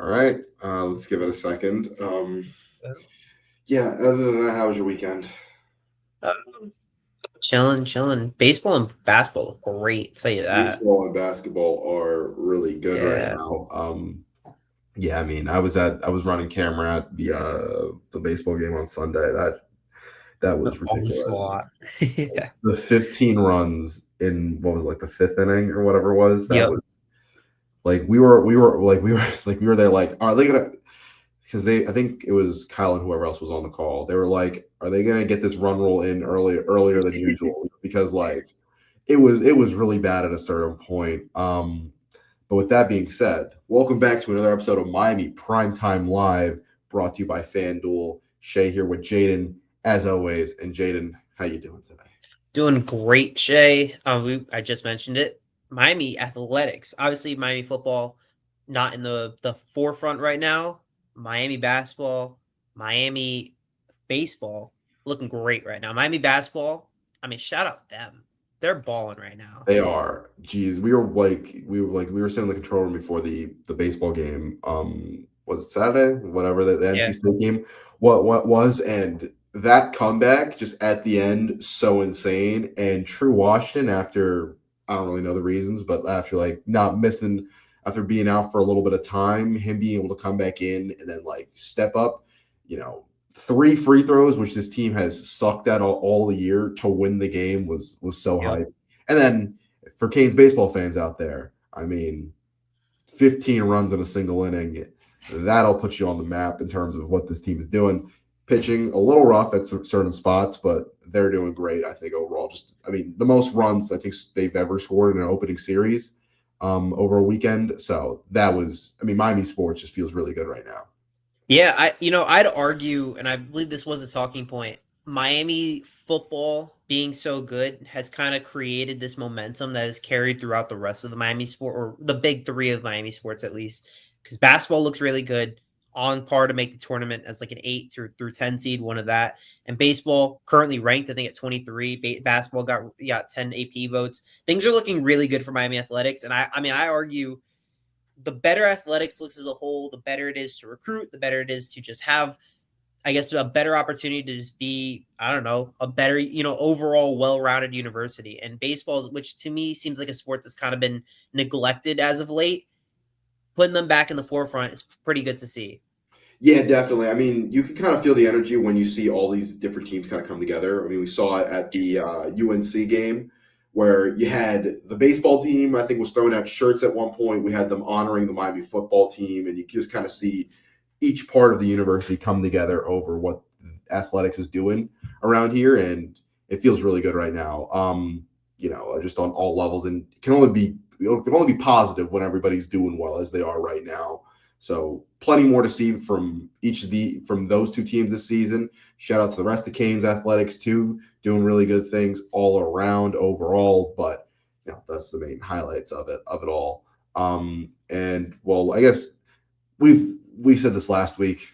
All right, let's give it a second. Yeah, other than that, how was your weekend? Um, chilling. Baseball and basketball look great. Tell you that. Baseball and basketball are really good right Yeah. now. Yeah, I mean, I was running camera at the baseball game on Sunday. That The was ridiculous. onslaught. Yeah. The 15 runs in what was it, like the fifth inning or whatever it was. That Yep. was like we were there like, are they gonna? Because I think it was Kyle and whoever else was on the call. They were like, are they gonna get this run roll in earlier than usual? Because like it was really bad at a certain point. But with that being said, welcome back to another episode of Miami Primetime Live, brought to you by FanDuel. Shea here with Jayden, as always. And Jayden, how you doing today? Doing great, Shay. I just mentioned it. Miami athletics. Obviously, Miami football not in the forefront right now. Miami basketball, Miami baseball looking great right now. Miami basketball. I mean, shout out them. They're balling right now. They are. Geez, we were sitting in the control room before the baseball game. Was it Saturday? Whatever the NC Yeah. State game. What was and that comeback just at the end so insane. And True Washington, after I don't really know the reasons, but after like not missing, after being out for a little bit of time, him being able to come back in and then like step up, you know, three free throws, which this team has sucked at all year, to win the game was so Yep. hype. And then for Canes baseball fans out there, I mean, 15 runs in a single inning, that'll put you on the map in terms of what this team is doing. Pitching a little rough at certain spots, but they're doing great, I think, overall. Just, I mean, the most runs I think they've ever scored in an opening series over a weekend. So that was, I mean, Miami sports just feels really good right now. Yeah, I'd argue, and I believe this was a talking point. Miami football being so good has kind of created this momentum that is carried throughout the rest of the Miami sport, or the big three of Miami sports at least. Because basketball looks really good, on par to make the tournament as like an 8 through 10 seed, one of that. And baseball currently ranked, I think, at 23. Basketball got 10 AP votes. Things are looking really good for Miami athletics, and I mean, I argue the better athletics looks as a whole, the better it is to recruit, the better it is to just have, I guess, a better opportunity to just be, I don't know, a better, overall well-rounded university. And baseball, which to me seems like a sport that's kind of been neglected as of late, putting them back in the forefront is pretty good to see. Yeah, definitely. I mean, you can kind of feel the energy when you see all these different teams kind of come together. I mean, we saw it at the UNC game where you had the baseball team, I think, was throwing out shirts at one point. We had them honoring the Miami football team, and you just kind of see each part of the university come together over what athletics is doing around here, and it feels really good right now. Just on all levels, and it can only be positive when everybody's doing well as they are right now. So plenty more to see from those two teams this season. Shout out to the rest of Canes athletics too, doing really good things all around overall. But that's the main highlights of it all. And well, I guess we said this last week.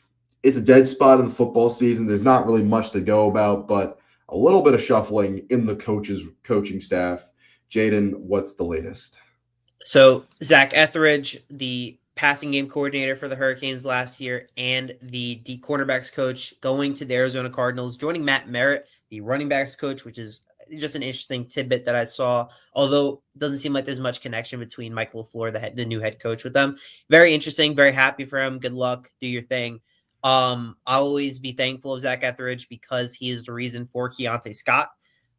It's a dead spot in the football season. There's not really much to go about, but a little bit of shuffling in the coaching staff. Jayden, what's the latest? So Zach Etheridge, the passing game coordinator for the Hurricanes last year, and the cornerbacks coach, going to the Arizona Cardinals, joining Matt Merritt, the running backs coach, which is just an interesting tidbit that I saw. Although it doesn't seem like there's much connection between Michael LaFleur, the new head coach, with them. Very interesting. Very happy for him. Good luck. Do your thing. I'll always be thankful of Zach Etheridge because he is the reason for Keontae Scott.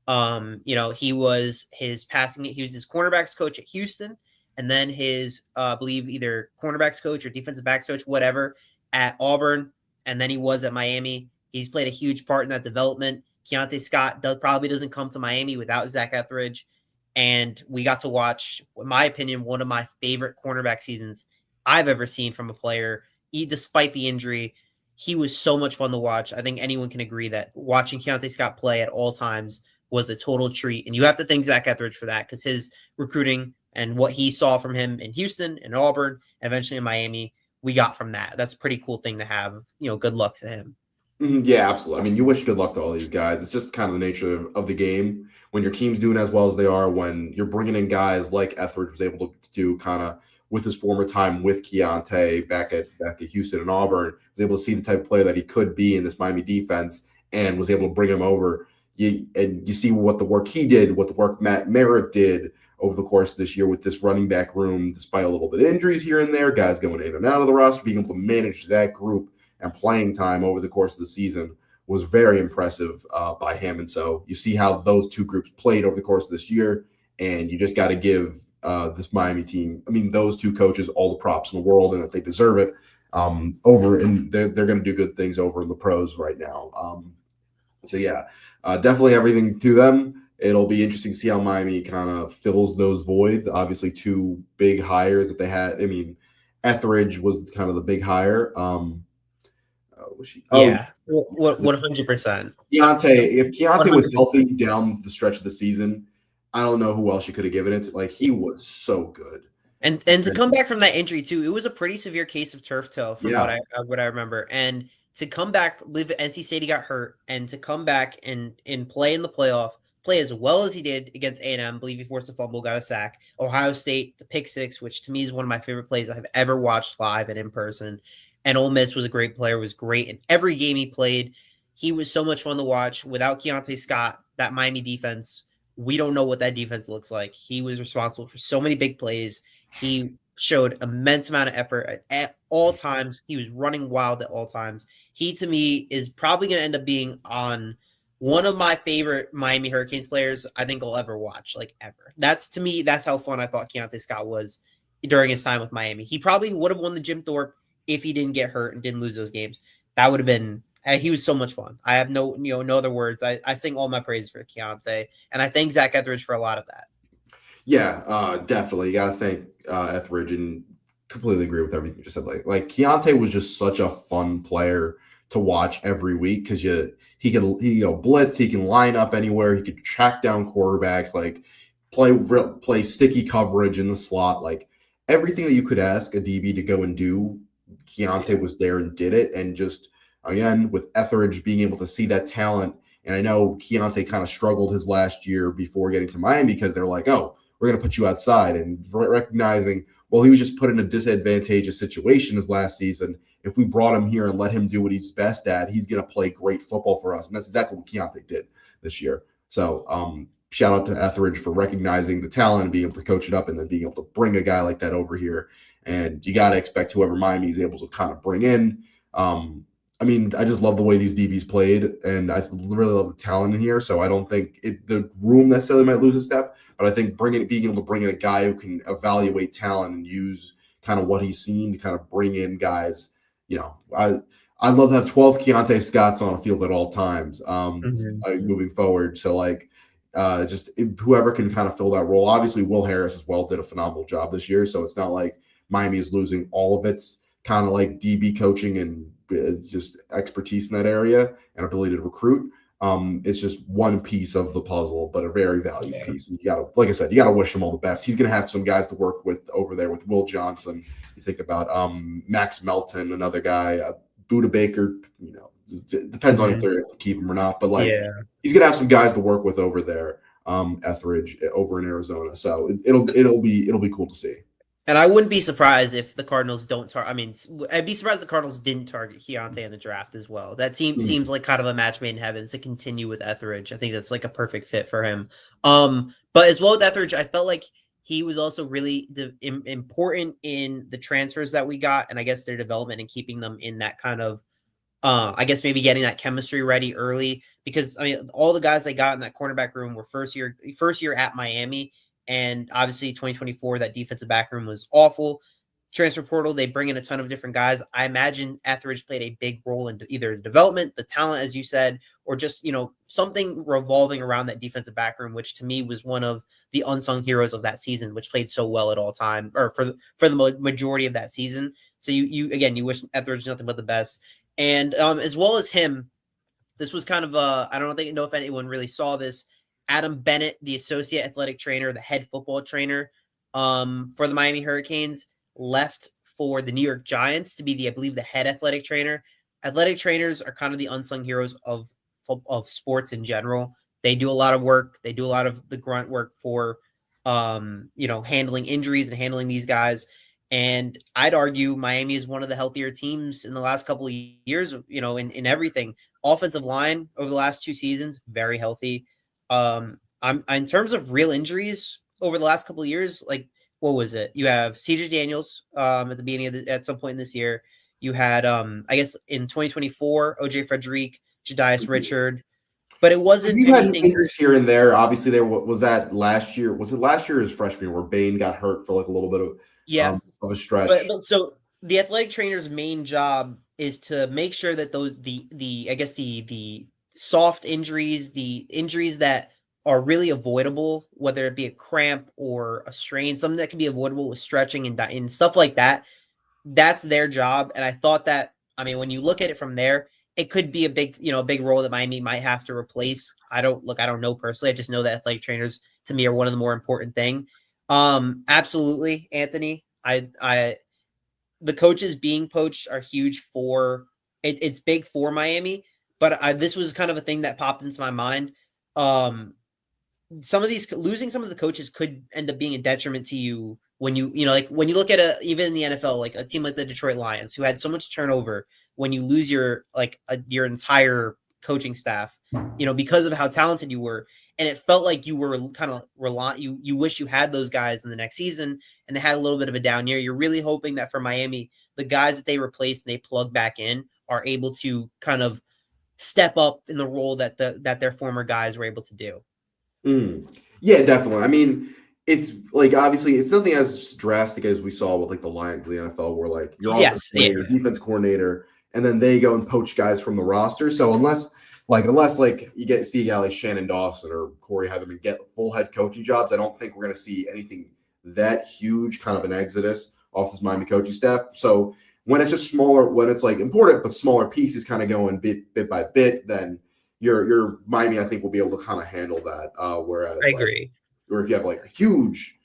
He was his cornerbacks coach at Houston, and then his I believe either cornerbacks coach or defensive backs coach, whatever, at Auburn, and then he was at Miami. He's played a huge part in that development. Keontae Scott probably doesn't come to Miami without Zach Etheridge, and we got to watch, in my opinion, one of my favorite cornerback seasons I've ever seen from a player. Despite the injury, he was so much fun to watch. I think anyone can agree that watching Keontae Scott play at all times was a total treat, and you have to thank Zach Etheridge for that because his recruiting and what he saw from him in Houston and Auburn, eventually in Miami, we got from that. That's a pretty cool thing to have. Good luck to him. Yeah, absolutely. I mean, you wish good luck to all these guys. It's just kind of the nature of the game. When your team's doing as well as they are, when you're bringing in guys like Etheridge was able to do kind of with his former time with Keontae back at Houston and Auburn, was able to see the type of player that he could be in this Miami defense, and was able to bring him over. You see what the work he did, what the work Matt Merritt did over the course of this year with this running back room, despite a little bit of injuries here and there, guys going in and out of the roster, being able to manage that group and playing time over the course of the season was very impressive by him. And so you see how those two groups played over the course of this year, and you just got to give this Miami team, those two coaches, all the props in the world, and that they deserve it. They're going to do good things over in the pros right now. So yeah, definitely everything to them. It'll be interesting to see how Miami kind of fills those voids. Obviously, two big hires that they had. Etheridge was kind of the big hire. Yeah, 100%. If Keontae was 100%. healthy down the stretch of the season, I don't know who else you could have given it. Like, he was so good. And to come back from that injury too, it was a pretty severe case of turf toe from what I remember. And to come back, live at NC State, he got hurt, and to come back and play in the playoff, play as well as he did against A&M. I believe he forced a fumble, got a sack. Ohio State, the pick six, which to me is one of my favorite plays I've ever watched live and in person. And Ole Miss was a great player, was great in every game he played. He was so much fun to watch. Without Keontae Scott, that Miami defense, we don't know what that defense looks like. He was responsible for so many big plays. He showed immense amount of effort at all times. He was running wild at all times. He, to me, is probably going to end up being on one of my favorite Miami Hurricanes players I think I'll ever watch, like ever. That's how fun I thought Keontae Scott was during his time with Miami. He probably would have won the Jim Thorpe if he didn't get hurt and didn't lose those games. That would have been he was so much fun. I have no other words. I sing all my praises for Keontae, and I thank Zach Etheridge for a lot of that. Yeah, definitely. You got to thank Etheridge, and completely agree with everything you just said. Like Keontae was just such a fun player to watch every week because he can blitz, he can line up anywhere, he could track down quarterbacks, like play sticky coverage in the slot, like everything that you could ask a DB to go and do. Keontae was there and did it, and just again with Etheridge being able to see that talent. And I know Keontae kind of struggled his last year before getting to Miami because they're like, oh, we're going to put you outside, and recognizing, well, he was just put in a disadvantageous situation his last season. If we brought him here and let him do what he's best at, he's going to play great football for us. And that's exactly what Keontae did this year. So shout out to Etheridge for recognizing the talent and being able to coach it up, and then being able to bring a guy like that over here. And you got to expect whoever Miami is able to kind of bring in. I just love the way these DBs played, and I really love the talent in here. So I don't think the room necessarily might lose a step, but I think being able to bring in a guy who can evaluate talent and use kind of what he's seen to kind of bring in guys. I'd love to have 12 Keontae Scotts on a field at all times moving forward. So just whoever can kind of fill that role. Obviously, Will Harris as well did a phenomenal job this year. So it's not like Miami is losing all of its kind of like DB coaching and just expertise in that area and ability to recruit. It's just one piece of the puzzle, but a very valued piece. And like I said, you gotta wish him all the best. He's gonna have some guys to work with over there with Will Johnson. You think about Max Melton, another guy, Buda Baker. Depends on if they're able to keep him or not. But he's gonna have some guys to work with over there. Etheridge over in Arizona, so it'll be cool to see. And I wouldn't be surprised if the Cardinals don't target. I'd be surprised if the Cardinals didn't target Keontae in the draft as well. That seems like kind of a match made in heaven to continue with Etheridge. I think that's like a perfect fit for him. But as well with Etheridge, I felt like he was also really important in the transfers that we got, and I guess their development and keeping them in that kind of, I guess maybe getting that chemistry ready early. Because all the guys they got in that cornerback room were first year at Miami. And obviously 2024, that defensive back room was awful. Transfer portal, they bring in a ton of different guys. I imagine Etheridge played a big role in either development, the talent, as you said, or just, something revolving around that defensive back room, which to me was one of the unsung heroes of that season, which played so well at all time, or for the majority of that season. So you wish Etheridge nothing but the best. And as well as him, this was kind of I don't know if anyone really saw this. Adam Bennett, the associate athletic trainer, the head football trainer for the Miami Hurricanes, left for the New York Giants to be I believe the head athletic trainer. Athletic trainers are kind of the unsung heroes of sports in general. They do a lot of work. They do a lot of the grunt work for, handling injuries and handling these guys. And I'd argue Miami is one of the healthier teams in the last couple of years, in everything. Offensive line over the last 2 seasons, very healthy. I'm in terms of real injuries over the last couple of years, like what was it? You have CJ Daniels at the beginning of at some point in this year. You had I guess in 2024, OJ Frederick, Jadias Richard, but it wasn't You had anything. injuries here and there. Obviously, there was that last year. Was it last year or his freshman year where Bain got hurt for like a little bit Yeah, of a but, stretch? but so the athletic trainer's main job is to make sure that those the I guess the soft injuries, the injuries that are really avoidable, whether it be a cramp or a strain, something that can be avoidable with stretching and stuff like that. That's their job, and I thought that. I mean, when you look at it from there, it could be a big role that Miami might have to replace. I don't know personally. I just know that athletic trainers to me are one of the more important thing. Absolutely, Anthony. I the coaches being poached are huge for it, it's big for Miami, but this was kind of a thing that popped into my mind. Um, some of these losing some of the coaches could end up being a detriment to you when like when you look at even in the NFL, like a team like the Detroit Lions who had so much turnover. When you lose your entire coaching staff, because of how talented you were, and it felt like you were kind of you wish you had those guys in the next season, and they had a little bit of a down year. You're really hoping that for Miami, the guys that they replace and they plug back in are able to kind of step up in the role that their former guys were able to do. Mm. Yeah, definitely. I mean, it's like obviously it's nothing as drastic as we saw with like the Lions in the NFL, where like your offense Yes, coordinator, yeah, defense coordinator, and then they go and poach guys from the roster. So unless you get see a guy like Shannon Dawson or Corey Heatherman get full head coaching jobs, I don't think we're going to see anything that huge, kind of an exodus off this Miami coaching staff. So when it's just smaller, when it's like important but smaller pieces, kind of going bit by bit, then your Miami, I think, will be able to kind of handle that. I Whereas like, agree. or if you have like a huge,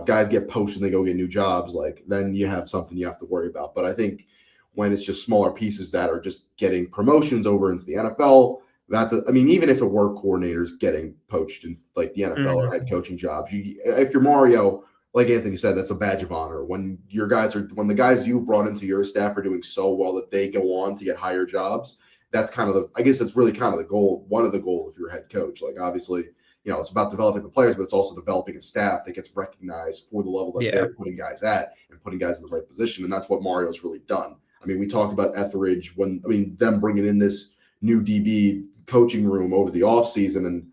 guys get poached and they go get new jobs, like then you have something you have to worry about. But I think when it's just smaller pieces that are just getting promotions over into the NFL, I mean, even if it were coordinators getting poached in like the NFL or Mhm. head coaching jobs, if you're Mario, like Anthony said, that's a badge of honor. When when the guys you've brought into your staff are doing so well that they go on to get higher jobs, that's kind of I guess that's really kind of the goal, one of the goals if you're a head coach. Like obviously, it's about developing the players, but it's also developing a staff that gets recognized for the level that Yeah. they're putting guys at and putting guys in the right position. And that's what Mario's really done. I mean, we talked about Etheridge them bringing in this new DB coaching room over the offseason. And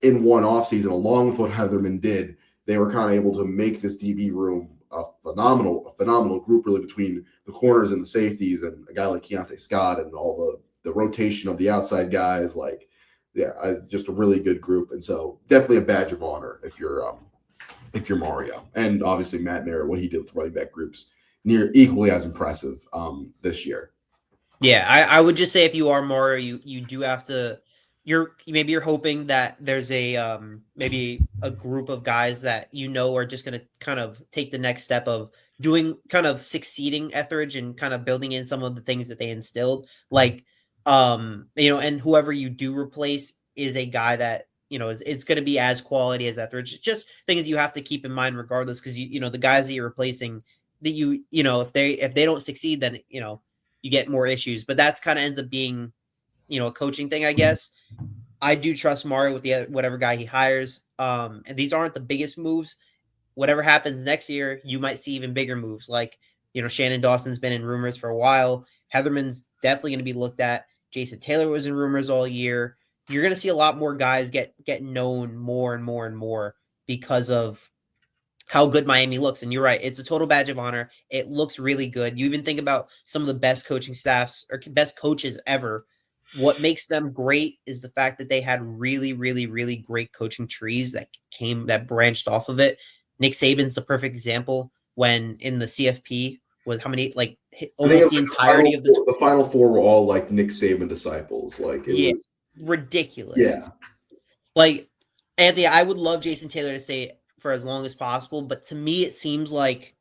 in one offseason, along with what Heatherman did, they were kind of able to make this DB room a phenomenal group, really, between the corners and the safeties and a guy like Keontae Scott and all the rotation of the outside guys. Like, yeah, just a really good group, and so definitely a badge of honor if you're Mario, and obviously Matt Merritt, what he did with running back groups, near equally as impressive this year. Yeah, I would just say if you are more, you do have to. You're hoping that there's a maybe a group of guys that are just going to kind of take the next step of doing kind of succeeding Etheridge and kind of building in some of the things that they instilled, like and whoever you do replace is a guy that is going to be as quality as Etheridge. It's just things you have to keep in mind regardless, because the guys that you're replacing that if they don't succeed, then you get more issues. But that's kind of ends up being, a coaching thing, I guess. I do trust Mario with the whatever guy he hires. And these aren't the biggest moves. Whatever happens next year, you might see even bigger moves. Like, Shannon Dawson's been in rumors for a while. Heatherman's definitely going to be looked at. Jason Taylor was in rumors all year. You're going to see a lot more guys get known more and more and more because of how good Miami looks. And you're right, it's a total badge of honor. It looks really good. You even think about some of the best coaching staffs or best coaches ever. What makes them great is the fact that they had really, really, really great coaching trees that branched off of it. Nick Saban's the perfect example when in the CFP was how many I think it almost was the like the final entirety of four, the final four were all like Nick Saban disciples. Like it yeah, was, ridiculous. yeah. Like Anthony, I would love Jason Taylor to stay for as long as possible, but to me it seems like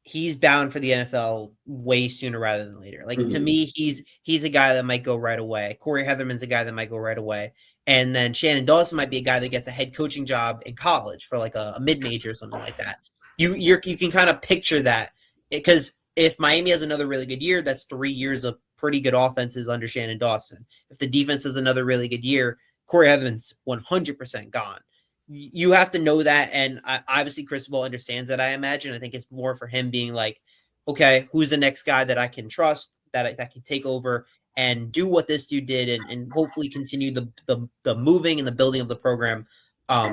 he's bound for the NFL way sooner rather than later. Like to Mhm. me, he's a guy that might go right away. Corey Heatherman's a guy that might go right away, and then Shannon Dawson might be a guy that gets a head coaching job in college for like a mid major or something like that. You can kind of picture that because if Miami has another really good year, that's 3 years of pretty good offenses under Shannon Dawson. If the defense has another really good year, Corey Evans 100% gone. You have to know that, and obviously Cristobal understands that. I imagine. I think it's more for him being like, okay, who's the next guy that I can trust that can take over and do what this dude did, and hopefully continue the moving and the building of the program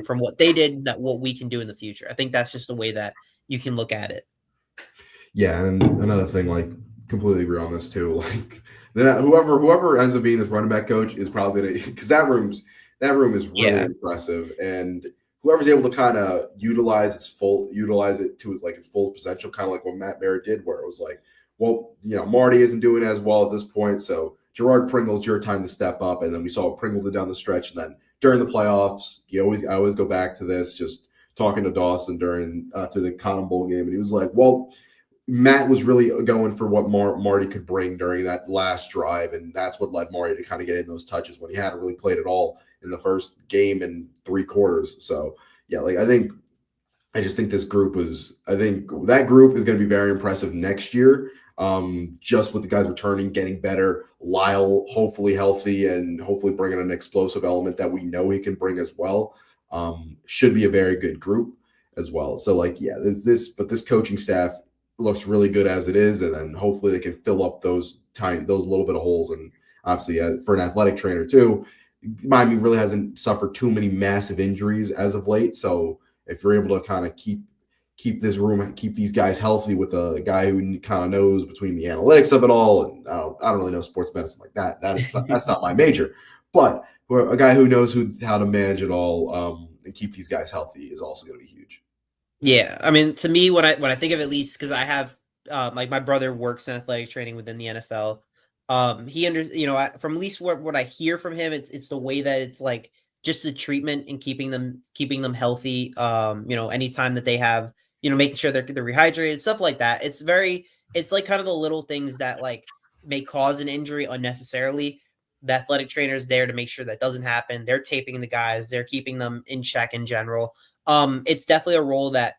from what they did, that what we can do in the future. I think that's just the way that you can look at it. Yeah, and another thing, like, completely agree on this too. Like, then whoever ends up being this running back coach is probably gonna, because that room is really Yeah. impressive, and whoever's able to kind of utilize it to its full potential, kind of like what Matt Barrett did, where it was like, well, Marty isn't doing as well at this point, so Gerard Pringle's your time to step up, and then we saw Pringle did down the stretch, and then during the playoffs, I always go back to this, just talking to Dawson during after the Cotton Bowl game, and he was like, well, Matt was really going for what Marty could bring during that last drive, and that's what led Marty to kind of get in those touches when he hadn't really played at all in the first game and 3 quarters. So yeah, like I just think I think that group is going to be very impressive next year. Just with the guys returning, getting better, Lyle hopefully healthy, and hopefully bringing an explosive element that we know he can bring as well. Should be a very good group as well. So like, yeah, but this coaching staff looks really good as it is, and then hopefully they can fill up those little bit of holes. And obviously, for an athletic trainer too, Miami really hasn't suffered too many massive injuries as of late. So if you're able to kind of keep these guys healthy with a guy who kind of knows between the analytics of it all, and I don't really know sports medicine like that. That's not my major, but a guy who knows how to manage it all and keep these guys healthy is also going to be huge. Yeah, I mean, to me, when I think of, at least because I have like my brother works in athletic training within the NFL. He from at least what I hear from him, it's the way that it's like just the treatment and keeping them healthy. Anytime that they have, making sure they're rehydrated, stuff like that. It's like kind of the little things that like may cause an injury unnecessarily. The athletic trainer is there to make sure that doesn't happen. They're taping the guys, they're keeping them in check in general. It's definitely a role that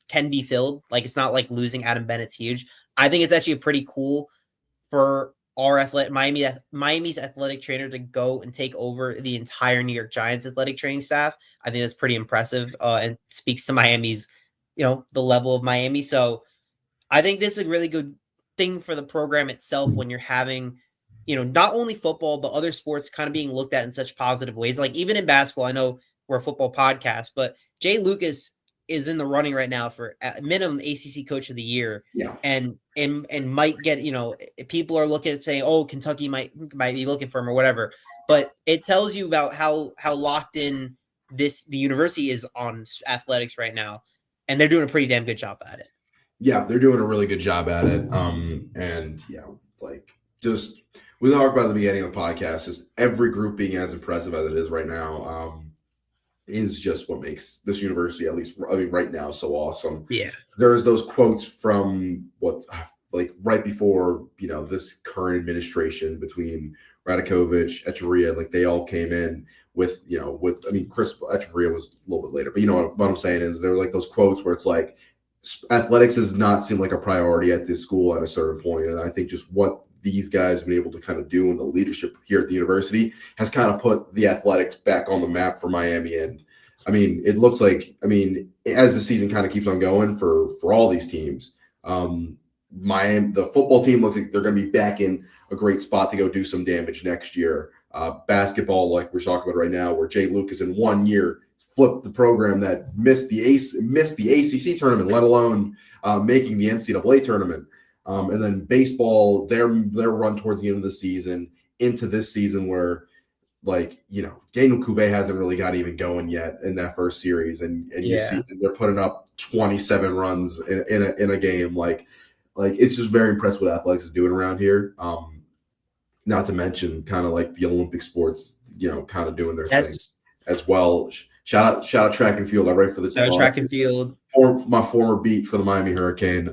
can be filled. Like, it's not like losing Adam Bennett's huge. I think it's actually pretty cool for our Miami's athletic trainer to go and take over the entire New York Giants athletic training staff. I think that's pretty impressive, and speaks to Miami's, the level of Miami. So I think this is a really good thing for the program itself when you're having, not only football, but other sports kind of being looked at in such positive ways. Like, even in basketball, I know we're a football podcast, but Jay Lucas is in the running right now for at minimum ACC Coach of the Year. Yeah. And might get, people are looking at saying, oh, Kentucky might be looking for him or whatever. But it tells you about how locked in the university is on athletics right now. And they're doing a pretty damn good job at it. Yeah, they're doing a really good job at it. And yeah, like, just we talked about at the beginning of the podcast, just every group being as impressive as it is right now, is just what makes this university, at least right now, so awesome. Yeah. There's those quotes from right before, this current administration between Radakovich, Echeverria, like they all came in with Chris Echeverria was a little bit later, but what I'm saying is there were like those quotes where it's like, athletics does not seem like a priority at this school at a certain point. And I think just what these guys have been able to kind of do, and the leadership here at the university has kind of put the athletics back on the map for Miami. And I mean, it looks like, as the season kind of keeps on going for all these teams, Miami, the football team looks like they're going to be back in a great spot to go do some damage next year. Basketball, like we're talking about right now, where Jay Lucas in 1 year flipped the program that missed the ACC tournament, let alone making the NCAA tournament. And then baseball, their run towards the end of the season into this season where, Daniel Cuvée hasn't really got even going yet in that first series, and you see they're putting up 27 runs in a game. Like it's just very impressive what athletics is doing around here. Not to mention kind of like the Olympic sports, kind of doing their thing as well. Shout out track and field. I'm ready for the track and field. My former beat for the Miami Hurricane.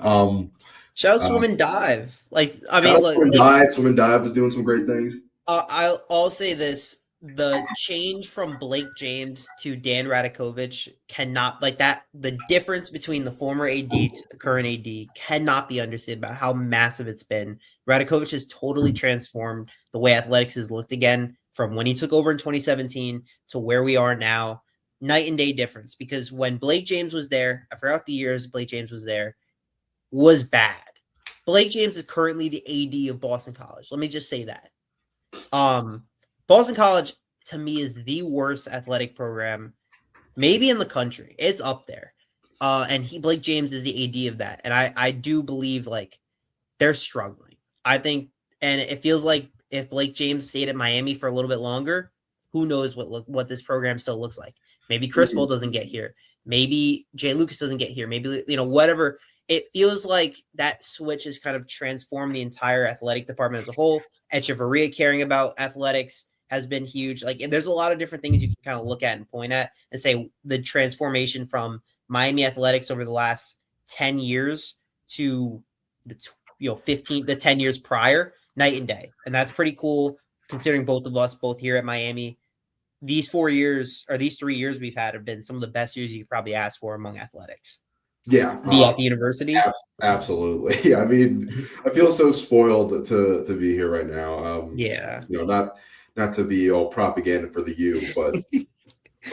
Shout out swim and dive. Swim and dive is doing some great things. I'll say this. the change from Blake James to Dan Radakovich cannot like that. The difference between the former AD to the current AD cannot be understated about how massive it's been. Radakovich has totally transformed the way athletics has looked again from when he took over in 2017 to where we are now. Night and day difference because when Blake James was there, I forgot the years Blake James was there, was bad. Blake James is currently the AD of Boston College. Let me just say that. Boston College to me is the worst athletic program, maybe in the country. It's up there. And Blake James is the AD of that. And I do believe like they're struggling. I think, and it feels like if Blake James stayed at Miami for a little bit longer, who knows what this program still looks like. Maybe Chris Paul doesn't get here. Maybe Jay Lucas doesn't get here. Maybe, whatever. It feels like that switch has kind of transformed the entire athletic department as a whole. Echeverria caring about athletics has been huge. Like, there's a lot of different things you can kind of look at and point at and say the transformation from Miami athletics over the last 10 years to the 10 years prior, night and day. And that's pretty cool considering both of us, both here at Miami. These 4 years or these 3 years we've had have been some of the best years you could probably ask for among athletics. Yeah, Be at the university. Absolutely. I mean, I feel so spoiled to be here right now. Yeah. Not to be all propaganda for the U, but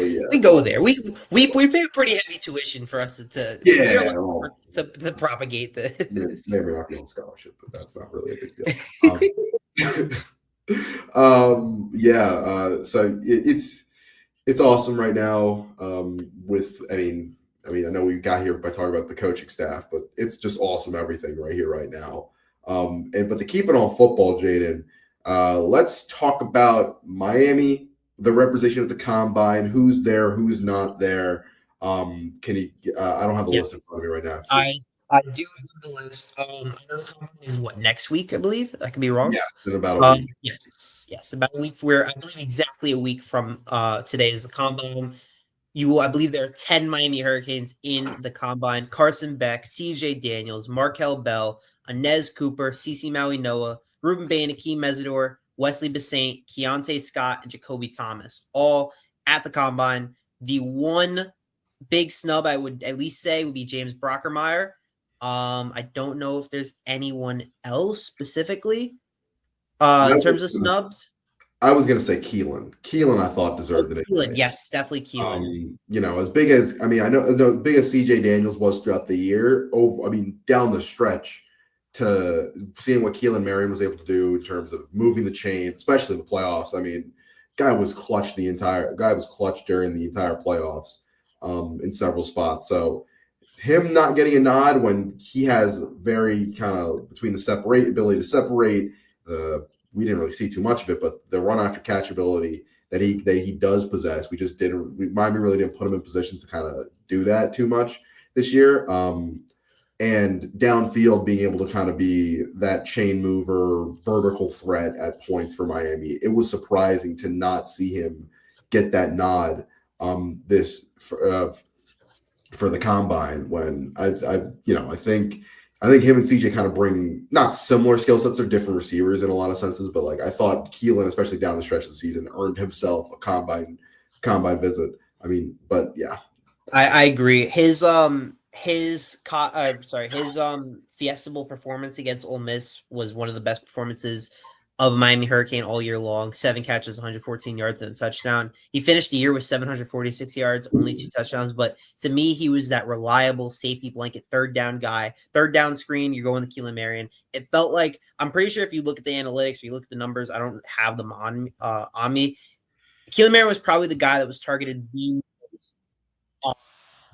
yeah. We go there. We pay pretty heavy tuition for us to Yeah, to propagate this. maybe not be on scholarship, but that's not really a big deal. So it's awesome right now. I know we got here by talking about the coaching staff, but it's just awesome everything right here, right now. But to keep it on football, Jayden, let's talk about Miami, the representation at the combine, who's there, who's not there. Can you? I don't have the list in front of me right now. I do have the list. I know the combine is next week, I believe. I could be wrong. Yes, in about a week. Yes, about a week. I believe exactly a week from today is the combine. I believe there are 10 Miami Hurricanes in the combine. Carson Beck, CJ Daniels, Markel Bell, Inez Cooper, CeCe Maui Noah, Ruben Bain, Akeem Mesidor, Wesley Basaint, Keontae Scott, and Jacoby Thomas, all at the combine. The one big snub I would at least say would be James Brockermeyer. I don't know if there's anyone else specifically in terms of snubs. I was going to say Keelan. Keelan, I thought deserved it. Keelan, yes, definitely Keelan. As big as as big as CJ Daniels was throughout the year, down the stretch, to seeing what Keelan Marion was able to do in terms of moving the chain, especially the playoffs. Guy was clutch during the entire playoffs in several spots. So him not getting a nod when he has very kind of between the ability to separate. We didn't really see too much of it, but the run after catch ability that he does possess, Miami really didn't put him in positions to kind of do that too much this year. And downfield being able to kind of be that chain mover, vertical threat at points for Miami. It was surprising to not see him get that nod for the combine when I think him and CJ kind of bring not similar skill sets. They're different receivers in a lot of senses, but I thought Keelan, especially down the stretch of the season, earned himself a combine visit. But yeah, I agree. His Fiesta Bowl performance against Ole Miss was one of the best performances of Miami Hurricane all year long. 7 catches, 114 yards, and a touchdown. He finished the year with 746 yards, only 2 touchdowns. But to me, he was that reliable safety blanket, third down guy. Third down screen, you're going to Keelan Marion. It felt like, I'm pretty sure if you look at the analytics, if you look at the numbers, I don't have them on me. Keelan Marion was probably the guy that was targeted the on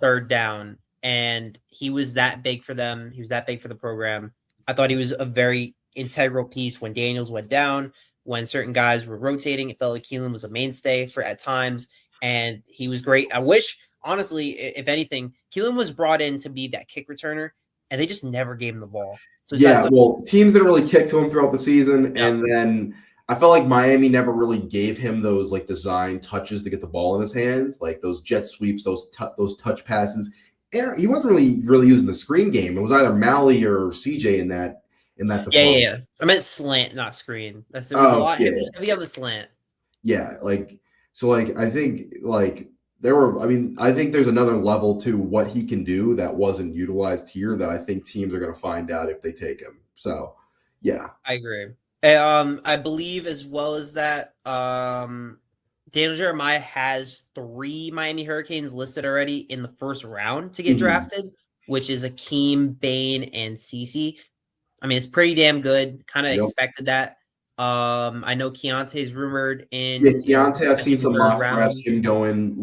third down. And he was that big for them. He was that big for the program. I thought he was a very integral piece when Daniels went down, when certain guys were rotating. It felt like Keelan was a mainstay at times, and he was great. I wish, honestly, if anything, Keelan was brought in to be that kick returner, and they just never gave him the ball. So teams didn't really kick to him throughout the season, and then I felt like Miami never really gave him those design touches to get the ball in his hands, like those jet sweeps, those touch passes. He wasn't really using the screen game. It was either Mally or CJ in that department. Yeah. I meant slant, not screen. It was a lot heavy on the slant. Yeah, like so like I think like there were I mean, I think there's another level to what he can do that wasn't utilized here that I think teams are gonna find out if they take him. So yeah. I agree. I believe as well as that, Daniel Jeremiah has 3 Miami Hurricanes listed already in the first round to get Mhm. drafted, which is Akeem, Bane, and Cece. I mean, it's pretty damn good. Kind of Yep. expected that. I know Keontae's rumored Yeah, in, Keontae, I've I seen think some third mock drafts, round. him going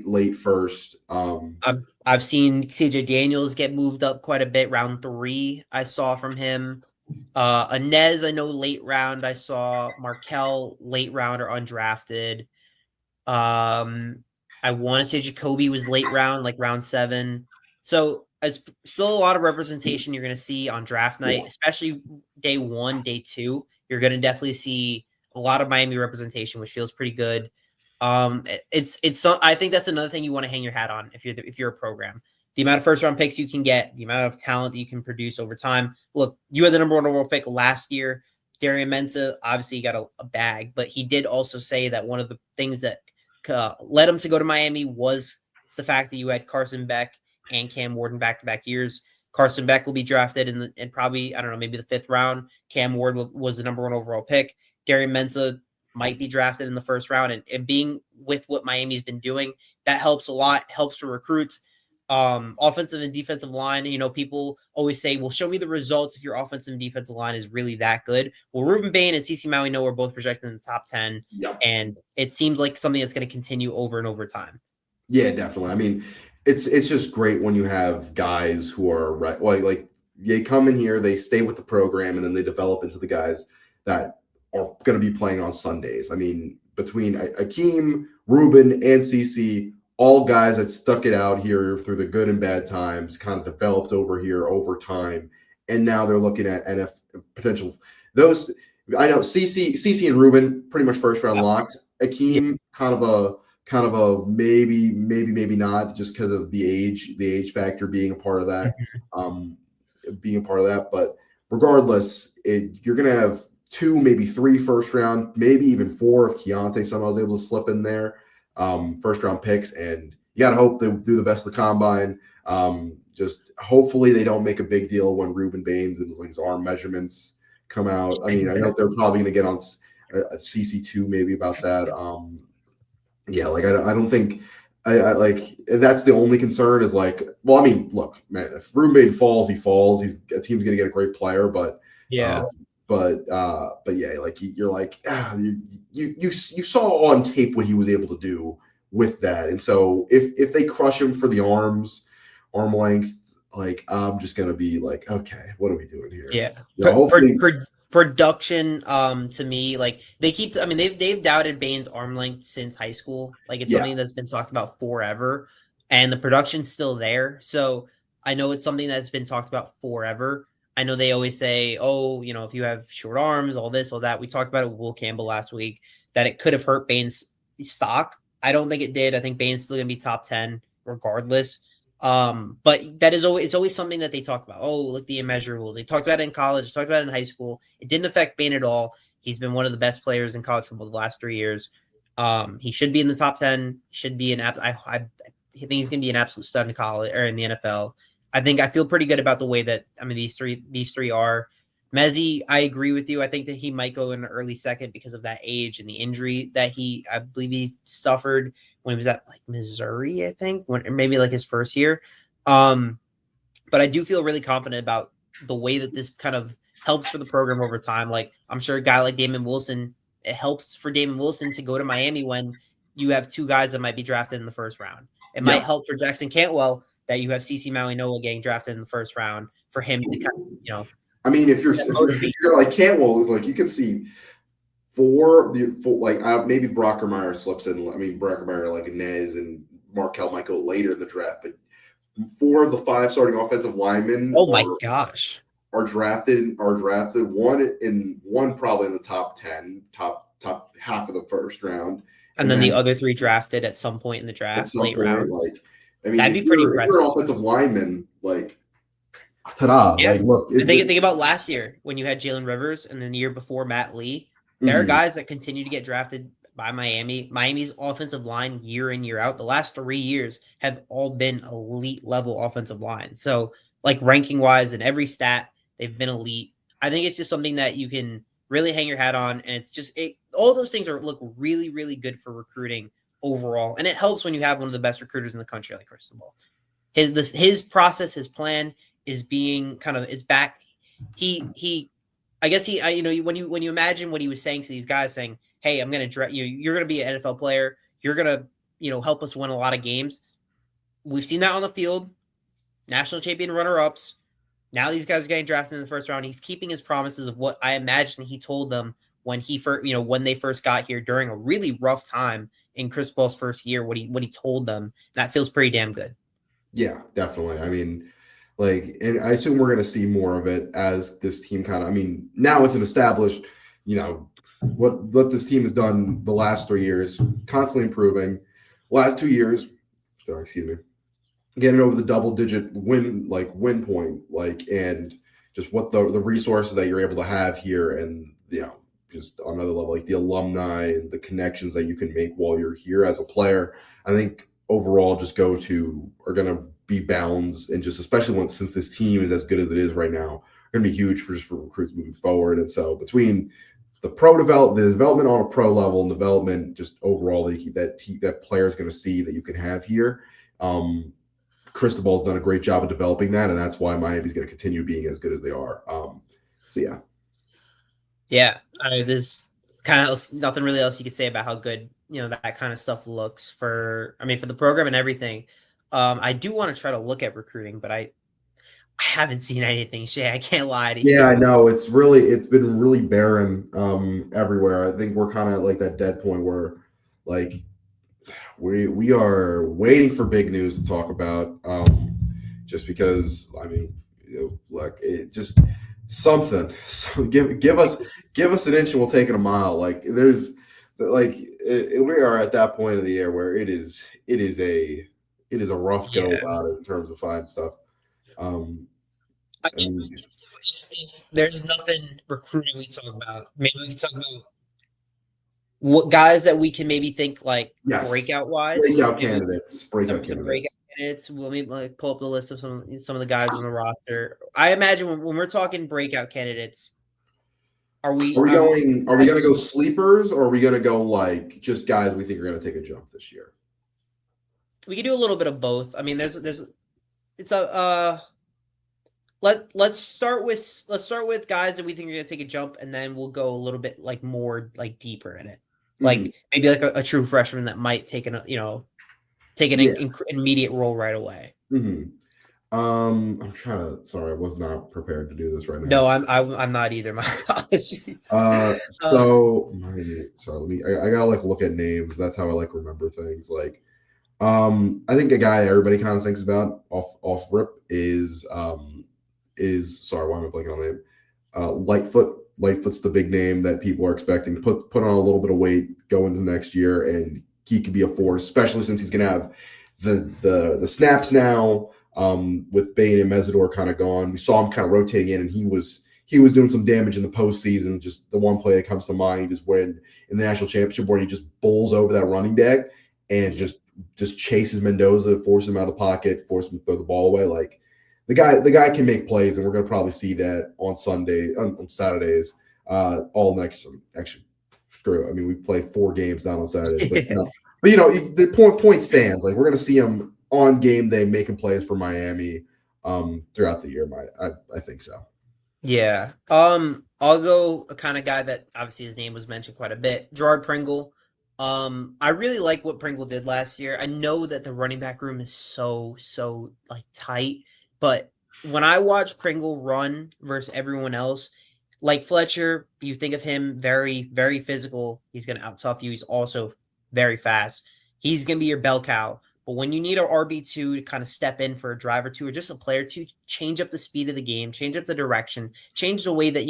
late first. I've seen CJ Daniels get moved up quite a bit. Round 3, I saw from him. Inez, I know late round. I saw Markel late round or undrafted. Um, I want to say Jacoby was late round, like round 7. So it's still a lot of representation you're going to see on draft night, Yeah. especially day 1, day 2. You're going to definitely see a lot of Miami representation, which feels pretty good. I think that's another thing you want to hang your hat on if you're a program. The amount of first round picks you can get, the amount of talent that you can produce over time. Look, you had the number 1 overall pick last year. Darian Mensah obviously got a bag, but he did also say that one of the things that led him to go to Miami was the fact that you had Carson Beck and Cam Ward in back-to-back years. Carson Beck will be drafted in probably, I don't know, maybe the 5th round. Cam Ward was the number 1 overall pick. Darian Mensah might be drafted in the first round. And being with what Miami's been doing, that helps a lot, helps for recruits. Offensive and defensive line, people always say, well, show me the results if your offensive and defensive line is really that good. Well, Ruben Bain and CeCe Maui are both projected in the top 10, Yep. and it seems like something that's going to continue over and over time. Yeah, definitely. I mean, it's just great when you have guys who are right. Like they come in here, they stay with the program, and then they develop into the guys that are going to be playing on Sundays. I mean, between Akeem, Ruben, and CC, all guys that stuck it out here through the good and bad times, kind of developed over here over time, and now they're looking at NF potential. Those I know CC and Ruben pretty much first round Yep. locks. Yep. Akeem kind of a maybe not just because of the age factor being a part of that, Mhm. um, being a part of that. But regardless, you're gonna have 2, maybe 3 first round, maybe even 4 if Keontae somehow is able to slip in there, first round picks, and you gotta hope they do the best of the combine. Just hopefully they don't make a big deal when Ruben Baines and his arm measurements come out. I mean, I know they're probably gonna get on CC2 maybe about that. Yeah, like I don't think I like that's the only concern is like, well, I mean, look, man, if Ruben falls, he falls. He's a team's gonna get a great player, Yeah. um, but yeah, like you're like you saw on tape what he was able to do with that, and so if they crush him for the arm length, like I'm just gonna be like, okay, what are we doing here? Yeah. Hopefully, Production, to me, like I mean, they've doubted Bane's arm length since high school. Like it's yeah, something that's been talked about forever, and the production's still there. So I know it's something that's been talked about forever. I know they always say, oh, if you have short arms, all this, all that. We talked about it with Will Campbell last week that it could have hurt Bane's stock. I don't think it did. I think Bane's still gonna be top 10 regardless. But that is always it's always something that they talk about. Oh, look, the immeasurables. They talked about it in college, talked about it in high school. It didn't affect Bane at all. He's been one of the best players in college football the last 3 years. He should be in the top 10. Should be an app. I think he's going to be an absolute stud in college or in the NFL. I feel pretty good about the way that these three are. Mezzi, I agree with you. I think that he might go in an early second because of that age and the injury that I believe he suffered when he was at like Missouri, I think, or maybe like his first year. Um, but I do feel really confident about the way that this kind of helps for the program over time. Like I'm sure a guy like Damon Wilson, it helps for Damon Wilson to go to Miami when you have 2 guys that might be drafted in the first round. It might yeah. help for Jackson Cantwell that you have CC Maui Noah getting drafted in the first round for him to kind of, I mean, if you're that if motivation. you're like Cantwell, like you can see four like maybe Brockermeyer slips in. I mean, Brockermeyer like Nez and Markel might go later in the draft, but 4 of the 5 starting offensive linemen Oh my gosh. are drafted. One probably in the top 10, top half of the first round, And and then the then other 3 drafted at some point in the at draft, some late point, round. like I mean, That'd if be pretty you're an impressive. offensive lineman, like ta-da! Yeah. Like look, And think about last year when you had Jalen Rivers and then the year before Matt Lee. There are mhm. guys that continue to get drafted by Miami. Miami's offensive line year in, year out, the last 3 years have all been elite level offensive line. So, like ranking wise in every stat, they've been elite. I think it's just something that you can really hang your hat on. And it's just, all those things look really, really good for recruiting overall. And it helps when you have one of the best recruiters in the country like Cristobal. His process, his plan is being kind of is back. He I guess when you imagine what he was saying to these guys, saying, "Hey, I'm going to you're going to be an NFL player. You're going to help us win a lot of games." We've seen that on the field. National champion runner ups. Now these guys are getting drafted in the first round. He's keeping his promises of what I imagine he told them when he first, when they first got here during a really rough time in Cristobal's first year. What he told them, that feels pretty damn good. Yeah, definitely. I mean, like, and I assume we're going to see more of it as this team kind of, I mean, now it's an established, what this team has done the last 3 years, constantly improving. Last 2 years, sorry, excuse me, getting over the double-digit win point, and just what the resources that you're able to have here, and just on another level, like the alumni and the connections that you can make while you're here as a player. I think overall, just are going to be bounds, and just especially since this team is as good as it is right now, going to be huge for recruits moving forward. And so between the development on a pro level, and development just overall that player is going to see that you can have here. Cristobal's done a great job of developing that, and that's why Miami's going to continue being as good as they are. So yeah. Yeah, there's kind of nothing really else you could say about how good that kind of stuff looks for the program and everything. I do want to try to look at recruiting, but I haven't seen anything, Shea. I can't lie to you. Yeah, I know it's been really barren everywhere. I think we're kind of like that dead point where like we are waiting for big news to talk about. Just because like it just something. So give us an inch and we'll take it a mile. Like there's we are at that point of the year where it is a rough go about it in terms of finding stuff. If there's nothing recruiting we talk about, maybe we can talk about what guys that we can maybe think like breakout wise. Breakout candidates. Breakout candidates. Let me pull up the list of some of the guys on the roster. I imagine when we're talking breakout candidates, are we going to go sleepers, or are we going to go like just guys we think are going to take a jump this year? We can do a little bit of both. I mean, let's start with guys that we think are going to take a jump, and then we'll go a little bit like more like deeper in it. Like maybe like a true freshman that might take an immediate role right away. I'm trying to. Sorry, I was not prepared to do this right now. No, I'm not either. My apologies. Sorry. I gotta look at names. That's how I remember things. I think a guy everybody kind of thinks about off rip is sorry, why am I blanking on the name? Lightfoot. Lightfoot's the big name that people are expecting to put on a little bit of weight going into next year, and he could be a force, especially since he's going to have the snaps now with Bain and Mesidor kind of gone. We saw him kind of rotating in, and he was doing some damage in the postseason. Just the one play that comes to mind is when in the national championship where he just bowls over that running back and just chases Mendoza, forces him out of the pocket, forces him to throw the ball away. The guy can make plays, and we're going to probably see that on Saturdays, all next. Actually, screw it. I mean, we play 4 games down on Saturdays, but no. But the point stands. We're going to see him on game day making plays for Miami throughout the year. I think so. Yeah. I'll go a kind of guy that obviously his name was mentioned quite a bit. Gerard Pringle. I really like what Pringle did last year. I know that the running back room is so tight. But when I watch Pringle run versus everyone else, like Fletcher, you think of him very, very physical. He's going to out-tough you. He's also very fast. He's going to be your bell cow. But when you need an RB2 to kind of step in for a drive or two, or just a player to change up the speed of the game, change up the direction, change the way that,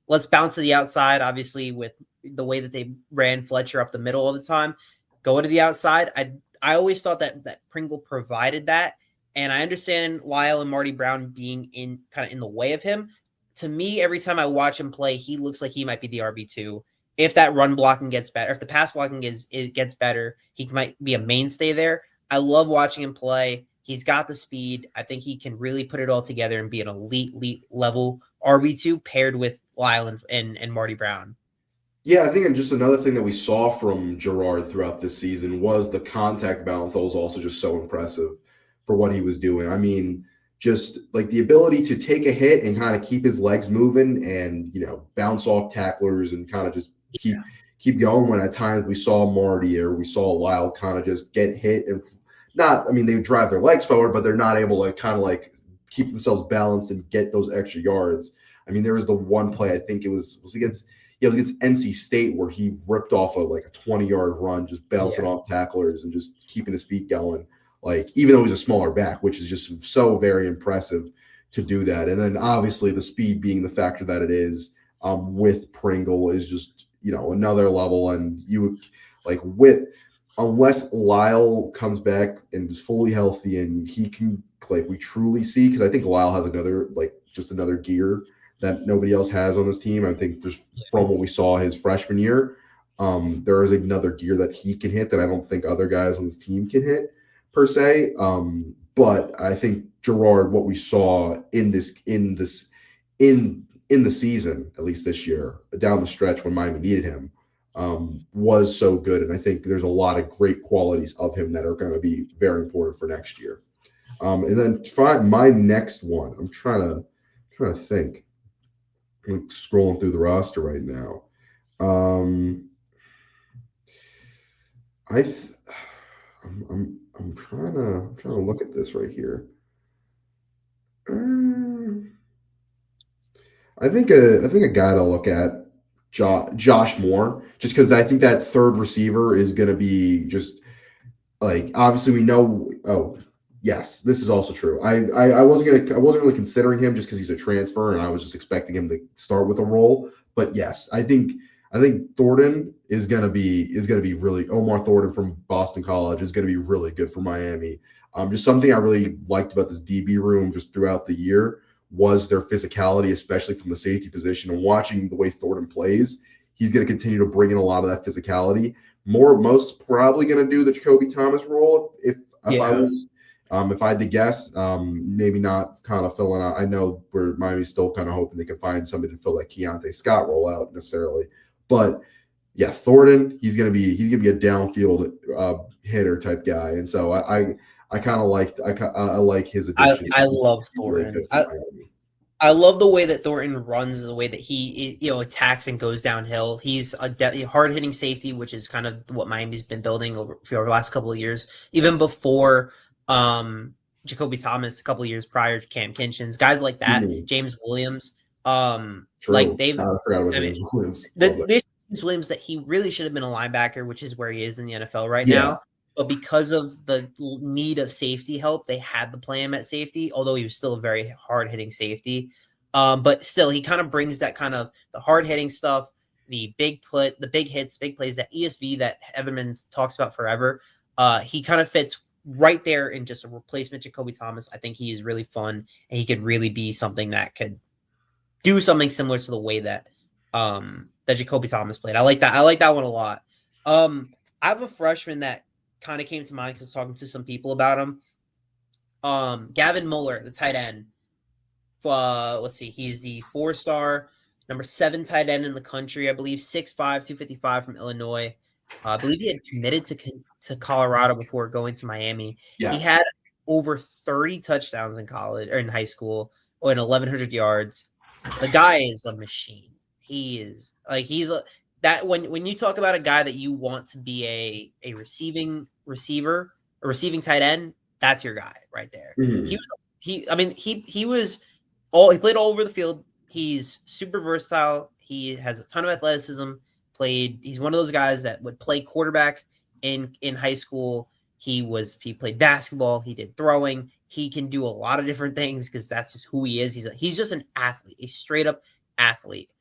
let's bounce to the outside, obviously, with the way that they ran Fletcher up the middle all the time, go to the outside. I always thought that Pringle provided that. And I understand Lyle and Marty Brown being in the way of him. To me, every time I watch him play, he looks like he might be the RB2. if that run blocking gets better, if the pass blocking it gets better, he might be a mainstay there. I love watching him play. He's got the speed. I think he can really put it all together and be an elite level RB2 paired with Lyle and Marty Brown. Yeah, I think and just another thing that we saw from Gerard throughout this season was the contact balance that was also just so impressive for what he was doing. I mean, just like the ability to take a hit and kind of keep his legs moving and bounce off tacklers and kind of just keep going. When at times we saw Marty or we saw Lyle kind of just get hit and not. I mean, they drive their legs forward, but they're not able to kind of like keep themselves balanced and get those extra yards. I mean, there was the one play I think it was against. Yeah, it was against NC State where he ripped off a 20-yard run, just bouncing off tacklers and just keeping his feet going. Like, even though he's a smaller back, which is just so very impressive to do that. And then obviously the speed being the factor that it is with Pringle is just, another level. And you would unless Lyle comes back and is fully healthy and he can, we truly see, because I think Lyle has another gear that nobody else has on this team. I think just from what we saw his freshman year, there is another gear that he can hit that I don't think other guys on this team can hit per se. But I think Gerard, what we saw in the season, at least this year, down the stretch when Miami needed him, was so good. And I think there's a lot of great qualities of him that are going to be very important for next year. And then my next one, I'm trying to think. I'm scrolling through the roster right now. I'm trying to look at this right here. I think a guy to look at, Josh Moore, just because I think that third receiver is going to be just obviously we know. Oh, yes, this is also true. I wasn't really considering him just because he's a transfer and I was just expecting him to start with a role. But yes, I think Thornton is gonna be really. Omar Thornton from Boston College is gonna be really good for Miami. Just something I really liked about this DB room just throughout the year was their physicality, especially from the safety position. And watching the way Thornton plays, he's going to continue to bring in a lot of that physicality. Most probably going to do the Jacoby Thomas role if I was. If I had to guess, maybe not kind of filling out. I know where Miami's still kind of hoping they can find somebody to fill that Keontae Scott role out necessarily, but yeah, Thornton, he's gonna be a downfield hitter type guy, and so I kind of liked I like his addition. I love Thornton. I love the way that Thornton runs, the way that he attacks and goes downhill. He's a hard hitting safety, which is kind of what Miami's been building over the last couple of years, even before. Jacoby Thomas a couple of years prior to Cam Kinchins, guys like that, James Williams, like they've. I forgot about James Williams. James Williams that he really should have been a linebacker, which is where he is in the NFL right now. But because of the need of safety help, they had to play him at safety, although he was still a very hard hitting safety. But still, he kind of brings that kind of the hard hitting stuff, the big hits, big plays, that ESV that Eatherman talks about forever. He kind of fits right there in just a replacement Jacoby Thomas. I think he is really fun and he could really be something that could do something similar to the way that that Jacoby Thomas played. I like that one a lot. I have a freshman that kind of came to mind because talking to some people about him. Gavin Muller, the tight end. Let's see, he's the 4-star, number 7 tight end in the country, I believe, 6'5", 255 from Illinois. I believe he had committed to Colorado before going to Miami. Yes. He had over 30 touchdowns in college or in high school, or in 1,100 yards. The guy is a machine. He is when you talk about a guy that you want to be a receiving receiver, a receiving tight end, that's your guy right there. Mm-hmm. He played all over the field. He's super versatile. He has a ton of athleticism. He's one of those guys that would play quarterback in high school. He played basketball. He did throwing. He can do a lot of different things because that's just who he is. He's just an athlete, a straight up athlete.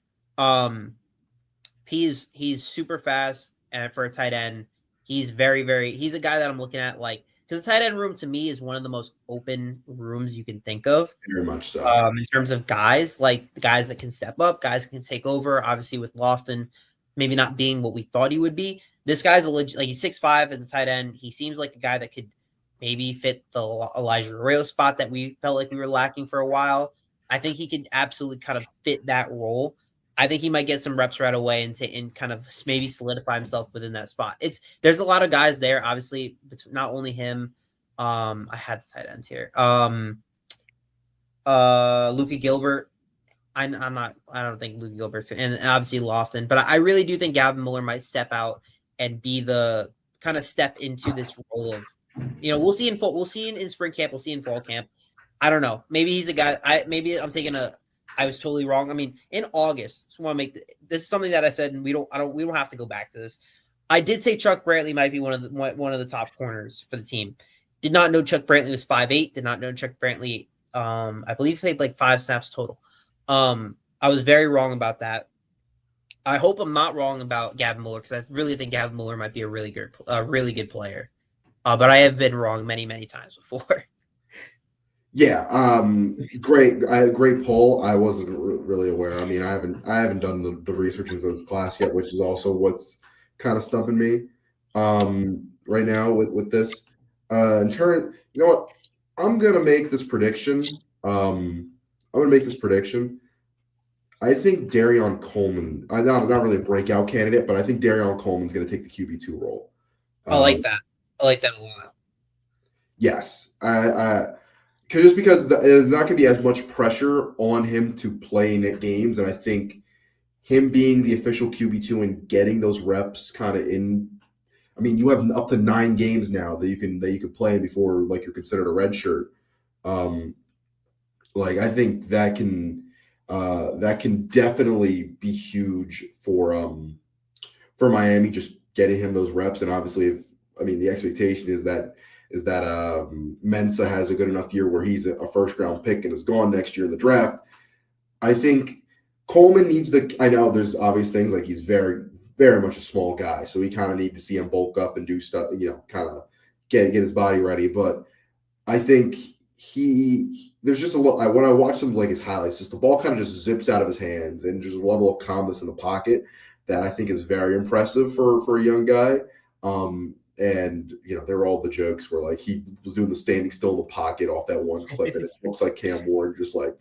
He's super fast, and for a tight end, he's he's a guy that I'm looking at because the tight end room to me is one of the most open rooms you can think of. Very much so. In terms of guys, like guys that can step up, guys that can take over. Obviously with Lofton, maybe not being what we thought he would be. This guy's like he's 6'5" as a tight end. He seems like a guy that could maybe fit the Elijah Arroyo spot that we felt like we were lacking for a while. I think he could absolutely kind of fit that role. I think he might get some reps right away and kind of maybe solidify himself within that spot. There's a lot of guys there, obviously. It's not only him. I had the tight ends here. Luka Gilbert. I don't think Luka Gilbert's and obviously Lofton, but I really do think Gavin Miller might step out and be the kind of step into this role of, we'll see in spring camp, we'll see in fall camp. I don't know. Maybe he's a guy. I was totally wrong. I mean, in August, so I want to this is something that I said, and we don't have to go back to this. I did say Chuck Brantley might be one of the top corners for the team. Did not know Chuck Brantley was 5'8". Did not know Chuck Brantley. I believe played like 5 snaps total. I was very wrong about that. I hope I'm not wrong about Gavin Miller because I really think Gavin Miller might be a really good player. But I have been wrong many, many times before. Yeah, great poll. I wasn't really aware. I mean, I haven't done the research into this class yet, which is also what's kind of stumping me right now with this. In turn, you know what? I'm gonna make this prediction. I think Darion Coleman. Not really a breakout candidate, but I think Darion Coleman's gonna take the QB2 role. I like that. I like that a lot. Yes, just because there's not going to be as much pressure on him to play in games, and I think him being the official QB2 and getting those reps kind of in. I mean, you have up to 9 games now that you can play before like you're considered a red shirt. I think that can definitely be huge for Miami, just getting him those reps, and obviously the expectation is that Mensa has a good enough year where he's a first-round pick and is gone next year in the draft. I think Coleman needs I know there's obvious things like he's very, very much a small guy, so we kind of need to see him bulk up and do stuff, kind of get his body ready. But I think there's just a lot. When I watch some like his highlights, just the ball kind of just zips out of his hands and just a level of calmness in the pocket that I think is very impressive for a young guy. And there were all the jokes where like he was doing the standing still in the pocket off that one clip, and it looks like Cam Ward, just like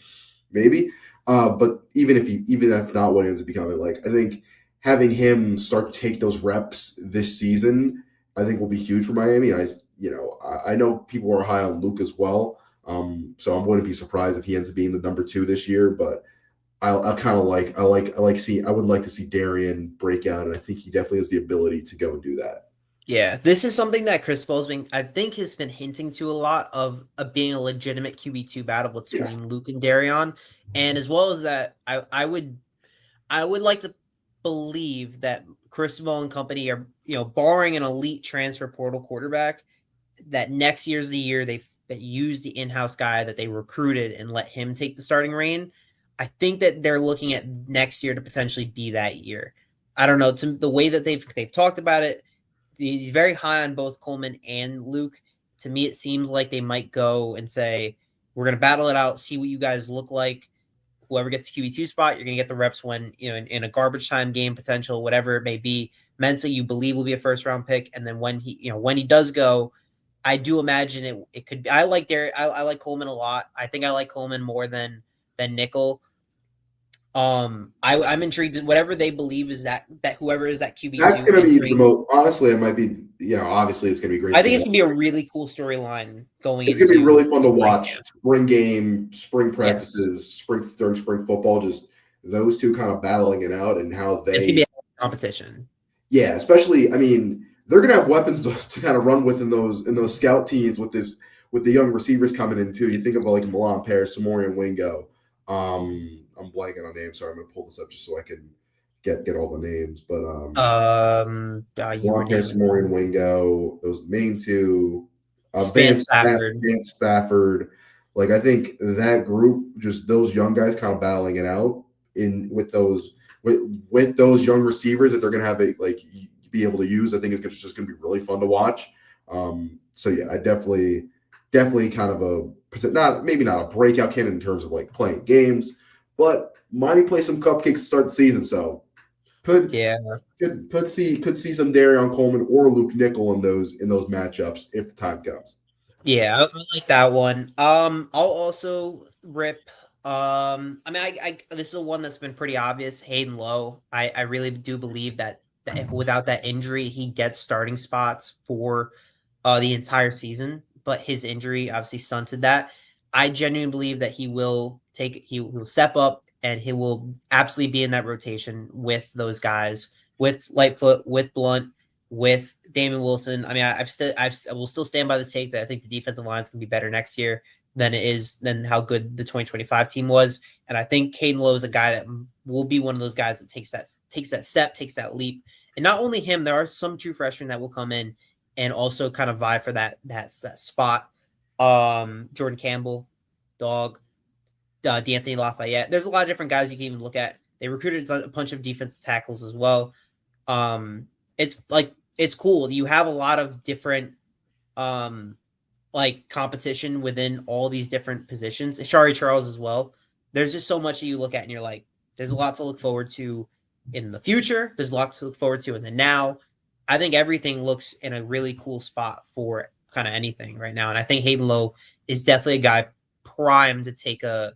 maybe. But even that's not what it ends up becoming. Like I think having him start to take those reps this season, I think will be huge for Miami. And I know people are high on Luke as well, so I wouldn't be surprised if he ends up being the number 2 this year. But I would like to see Darian break out, and I think he definitely has the ability to go and do that. Yeah, this is something that Chris Bowles I think has been hinting to a lot of being a legitimate QB2 battle between Luke and Darion, and as well as that, I would like to believe that Chris Bowles and company are barring an elite transfer portal quarterback, that next year's the year they use the in-house guy that they recruited and let him take the starting reign. I think that they're looking at next year to potentially be that year. I don't know, to the way that they've talked about it. He's very high on both Coleman and Luke. To me, it seems like they might go and say, we're going to battle it out, see what you guys look like. Whoever gets the QB2 spot, you're going to get the reps when, in a garbage time game potential, whatever it may be. Mensa, you believe will be a first-round pick. And then when he does go, I do imagine it could be. I like Coleman a lot. I think I like Coleman more than Nickel. I'm intrigued. Whatever they believe is that whoever is that QB2, that's going to be the most. Honestly, it might be. Obviously, it's going to be great. I think it's going to be a really cool storyline going. It's going to be really fun to watch. Spring game, spring practices, during spring football, just those two kind of battling it out and how they. It's going to be a competition. Yeah, especially. I mean, they're going to have weapons to kind of run with in those scout teams with the young receivers coming in too. You think about like Milan Paris, Samorian Wingo. I'm blanking on names, so I'm going to pull this up just so I can get all the names. But Maurian Wingo, those main two, Van Spafford. Like I think that group, just those young guys, kind of battling it out with those young receivers that they're going to have be able to use. I think it's just going to be really fun to watch. So yeah, I definitely kind of maybe not a breakout candidate in terms of like playing games. But Miami plays some cupcakes to start the season, so Could Yeah. could see some Darion Coleman or Luke Nickel in those matchups if the time comes. Yeah, I like that one. I'll also rip. I mean, this is one that's been pretty obvious. Hayden Lowe. I really do believe that if without that injury, he gets starting spots for the entire season. But his injury obviously stunted that. I genuinely believe that he will step up and he will absolutely be in that rotation with those guys, with Lightfoot, with Blunt, with Damon Wilson. I mean, I will still stand by this take that I think the defensive lines can be better next year than how good the 2025 team was. And I think Caden Lowe is a guy that will be one of those guys that takes that step, takes that leap. And not only him, there are some true freshmen that will come in and also kind of vie for that spot. Jordan Campbell, Dog, D'Anthony Lafayette. There's a lot of different guys you can even look at. They recruited a bunch of defensive tackles as well. It's cool. You have a lot of different competition within all these different positions. Shari Charles as well. There's just so much that you look at and you're like, there's a lot to look forward to in the future. There's a lot to look forward to in the now. I think everything looks in a really cool spot for kind of anything right now. And I think Hayden Lowe is definitely a guy primed to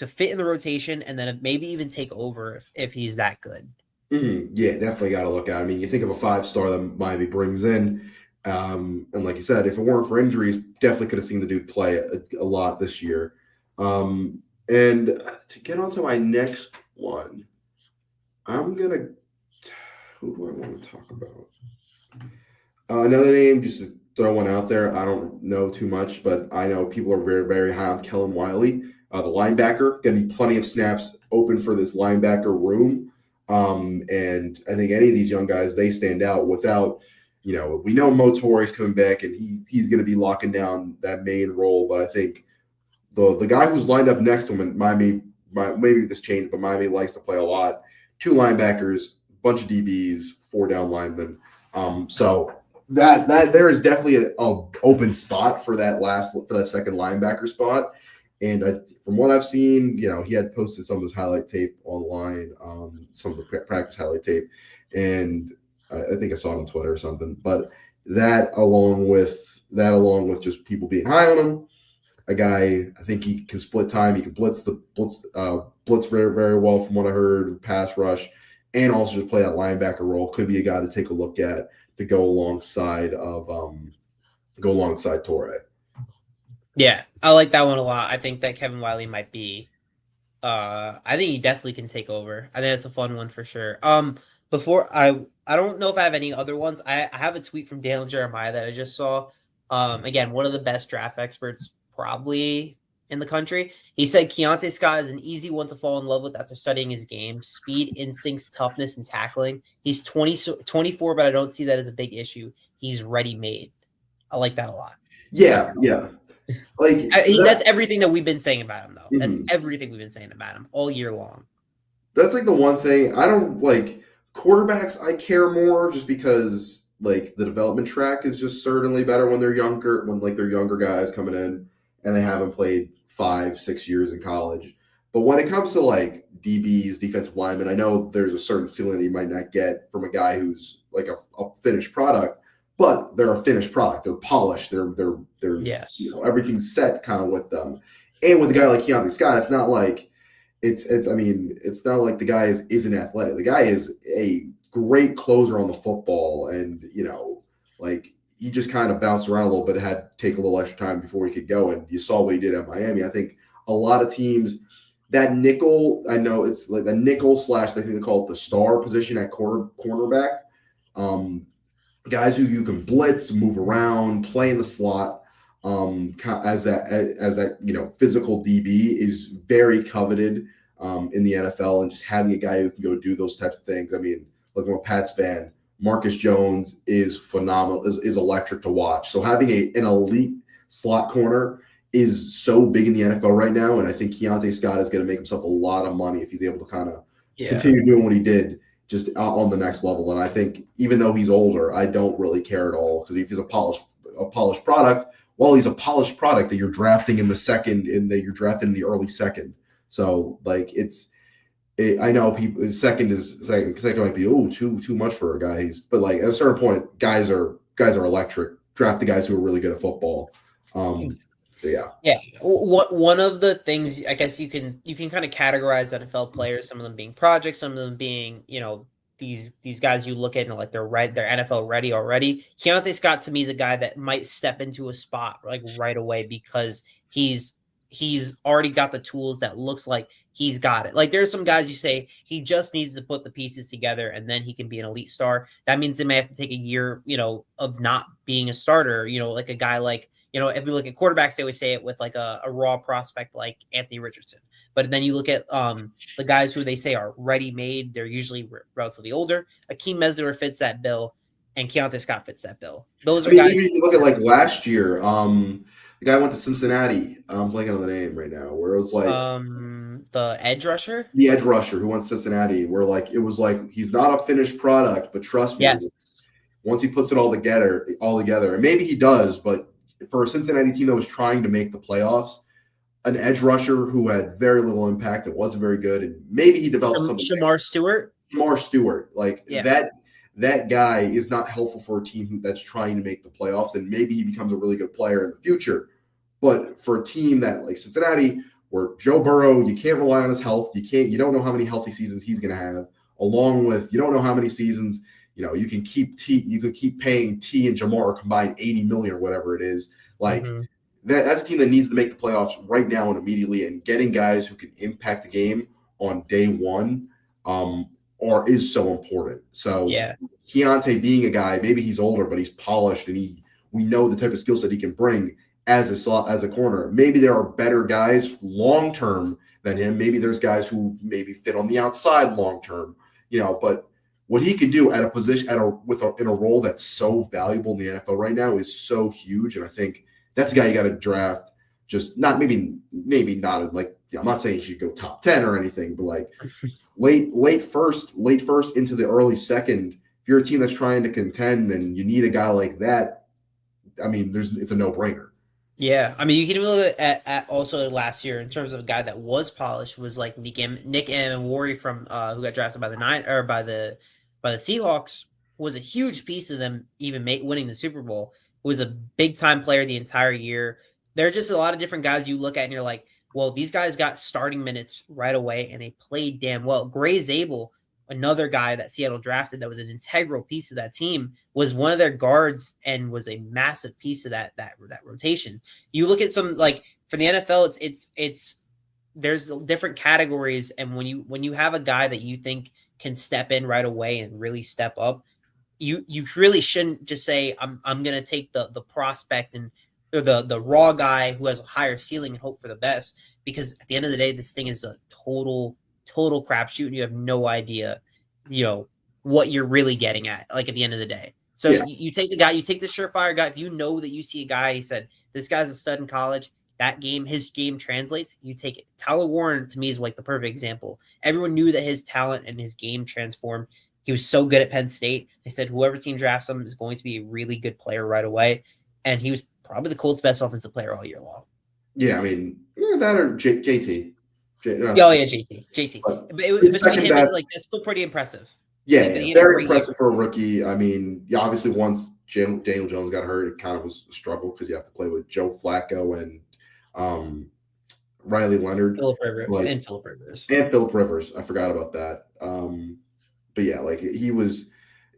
fit in the rotation and then maybe even take over if he's that good. Mm-hmm. Yeah, definitely got to look at. I mean, you think of a 5-star that Miami brings in, and like you said, if it weren't for injuries, definitely could have seen the dude play a lot this year. And to get on to my next one, who do I want to talk about? Another name, just to throw one out there. I don't know too much, but I know people are very, very high on Kellen Wiley, the linebacker. Going to be plenty of snaps open for this linebacker room. And I think any of these young guys, they stand out without, we know Mo Torre's coming back and he's going to be locking down that main role. But I think the guy who's lined up next to him, and maybe this changed, but Miami likes to play a lot. 2 linebackers, bunch of DBs, 4 down linemen. So that there is definitely a open spot for that second linebacker spot. And from what I've seen, he had posted some of his highlight tape online, some of the practice highlight tape, and I think I saw it on Twitter or something. But that along with just people being high on him, a guy, I think he can split time. He can blitz very, very well from what I heard, pass rush, and also just play that linebacker role. Could be a guy to take a look at to go alongside Torre. Yeah, I like that one a lot. I think that Kevin Wiley might be I think he definitely can take over. I think that's a fun one for sure. Before I don't know if I have any other ones. I have a tweet from Daniel Jeremiah that I just saw. Again, one of the best draft experts probably in the country. He said Keontae Scott is an easy one to fall in love with after studying his game. Speed, instincts, toughness, and tackling. He's 24, but I don't see that as a big issue. He's ready-made. I like that a lot. Yeah. That's everything that we've been saying about him, though. That's everything we've been saying about him all year long. That's like the one thing I don't like. Quarterbacks, I care more just because like the development track is just certainly better when they're younger, they're younger guys coming in and they haven't played 5-6 years in college. But when it comes to like DBs, defensive linemen, I know there's a certain ceiling that you might not get from a guy who's like a finished product, but they're a finished product. They're polished. They're yes. Everything's set kind of with them. And with a guy like Keontae Scott, it's not like it's not like the guy isn't athletic. The guy is a great closer on the football, and he just kind of bounced around a little bit, had to take a little extra time before he could go, and you saw what he did at Miami. I think a lot of teams that nickel, I know it's like a nickel / I think they call it the star position at cornerback. Guys who you can blitz, move around, play in the slot, as that physical DB is very coveted in the NFL, and just having a guy who can go do those types of things. I mean, look, I'm a Pats fan. Marcus Jones is phenomenal, is electric to watch. So having an elite slot corner is so big in the NFL right now, and I think Keontae Scott is going to make himself a lot of money if he's able to kind of continue doing what he did just on the next level. And I think even though he's older, I don't really care at all, because if he's a polished product, well, he's a polished product that you're drafting in the second and that you're drafting in the early second. So like I know people. Second might be too much for a guy. But like at a certain point, guys are electric. Draft the guys who are really good at football. So yeah, Yeah, what one of the things I guess you can kind of categorize NFL players, some of them being projects, some of them being these guys you look at and like they're NFL ready already. Keontae Scott to me is a guy that might step into a spot like right away because he's already got the tools that looks like he's got it. Like there's some guys you say he just needs to put the pieces together and then he can be an elite star. That means they may have to take a year, of not being a starter. Like a guy like if we look at quarterbacks, they always say it with like a raw prospect like Anthony Richardson. But then you look at the guys who they say are ready made, they're usually relatively older. Akeem Mesler fits that bill, and Keontae Scott fits that bill. Those I are mean, guys. even if you look at like last year, the guy went to Cincinnati. I'm blanking on the name right now. Where it was like The edge rusher. the edge rusher who went to Cincinnati. Where like it was like he's not a finished product, but trust me, Yes. once he puts it all together, and maybe he does, but for a Cincinnati team that was trying to make the playoffs, an edge rusher who had very little impact, it wasn't very good, and maybe he developed something. Shamar Stewart. Jamar Stewart, like Yeah. that guy is not helpful for a team that's trying to make the playoffs, and maybe he becomes a really good player in the future. But for a team that like Cincinnati, where Joe Burrow, you can't rely on his health. You don't know how many healthy seasons he's going to have. Along with you don't know how many seasons you could keep paying T and Jamar combined 80 million or whatever it is. Like Mm-hmm. that's a team that needs to make the playoffs right now and immediately, and getting guys who can impact the game on day one. Or is so important. So Yeah. Keontae being a guy, maybe he's older, but he's polished, and we know the type of skill set he can bring as a corner. Maybe there are better guys long term than him. Maybe there's guys who maybe fit on the outside long term, But what he can do at a position in a role that's so valuable in the NFL right now is so huge, and I think that's a guy you got to draft. Just not maybe not like I'm not saying he should go top 10 or anything, but like late first into the early second. If you're a team that's trying to contend and you need a guy like that, I mean, it's a no brainer. Yeah, I mean, you can even look at also last year in terms of a guy that was polished was like Nick Ammenwari from who got drafted by the by the Seahawks was a huge piece of them even winning the Super Bowl. Was a big time player the entire year. There are just a lot of different guys you look at and you're like, well, these guys got starting minutes right away and they played damn well. Gray Zabel, another guy that Seattle drafted that was an integral piece of that team, was one of their guards and was a massive piece of that rotation. You look at some like for the NFL, it's there's different categories, and when you have a guy that you think can step in right away and really step up, you really shouldn't just say I'm gonna take the prospect and or the raw guy who has a higher ceiling and hope for the best, because at the end of the day this thing is a total crapshoot and you have no idea what you're really getting at like at the end of the day. So Yeah, you take the guy, you take the surefire guy. If you know that you see a guy, he said this guy's a stud in college, his game translates, you take it. Tyler Warren to me is like the perfect example. Everyone knew that his talent and his game transformed. He was so good at Penn State. They said whoever team drafts him is going to be a really good player right away. And he was probably the Colts' best offensive player all year long. yeah. I mean, that or JT. Oh yeah, JT. But But his between second him and best. like that's still pretty impressive. Yeah, Like yeah, he had a very great year. impressive for a rookie. I mean, yeah, obviously once Daniel Jones got hurt, it kind of was a struggle because you have to play with Joe Flacco and um, Riley Leonard, like Philip Rivers. and Philip Rivers. I forgot about that. But yeah, like he was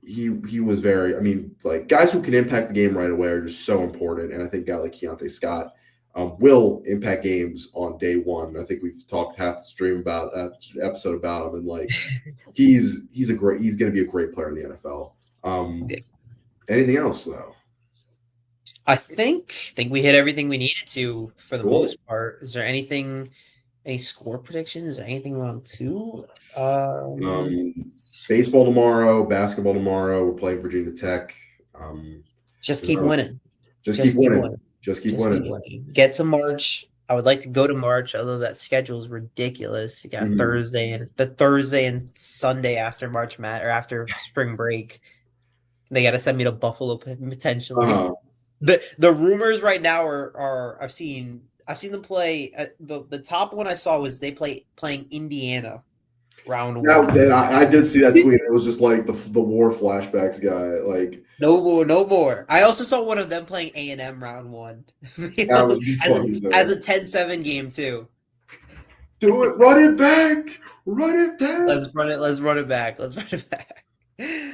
very. I mean, like guys who can impact the game right away are just so important. And I think a guy like Keontae Scott will impact games on day one. I think we've talked half the stream about episode about him, and like he's going to be a great player in the NFL. Anything else though? I think we hit everything we needed to for the Cool. most part. Is there any score predictions? Is there anything round two? Um, Baseball tomorrow, basketball tomorrow. We're playing Virginia Tech. Just keep winning. Just keep winning. Just keep winning. Get to March. I would like to go to March, although that schedule is ridiculous. You got Thursday and Sunday after or after spring break. They got to send me to Buffalo potentially. The rumors right now are I've seen them play. The top one I saw was they playing Indiana. Round Now, one. then I did see that tweet. It was just like the war flashbacks guy. Like No more, no more. I also saw one of them playing A&M round one. that would be funny As though. a 10-7 game too. Do it, run it back, run it back. Let's run it back. Let's run it back.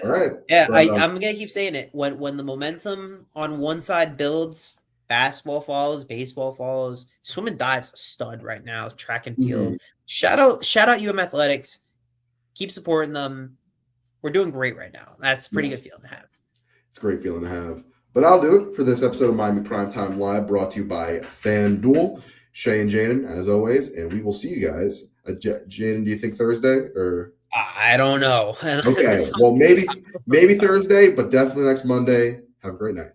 All right, Yeah, but I'm gonna keep saying it. When the momentum on one side builds, basketball follows, baseball follows. Swim and dive's a stud right now. Track and field. mhm, Shout out UM Athletics. Keep supporting them. We're doing great right now. That's a pretty yes, good feeling to have. it's a great feeling to have. But I'll do it for this episode of Miami Primetime Live, brought to you by FanDuel. Shea and Jayden, as always, and we will see you guys. Jayden, do you think Thursday or? I don't know. Okay, well maybe Thursday, but definitely next Monday. Have a great night.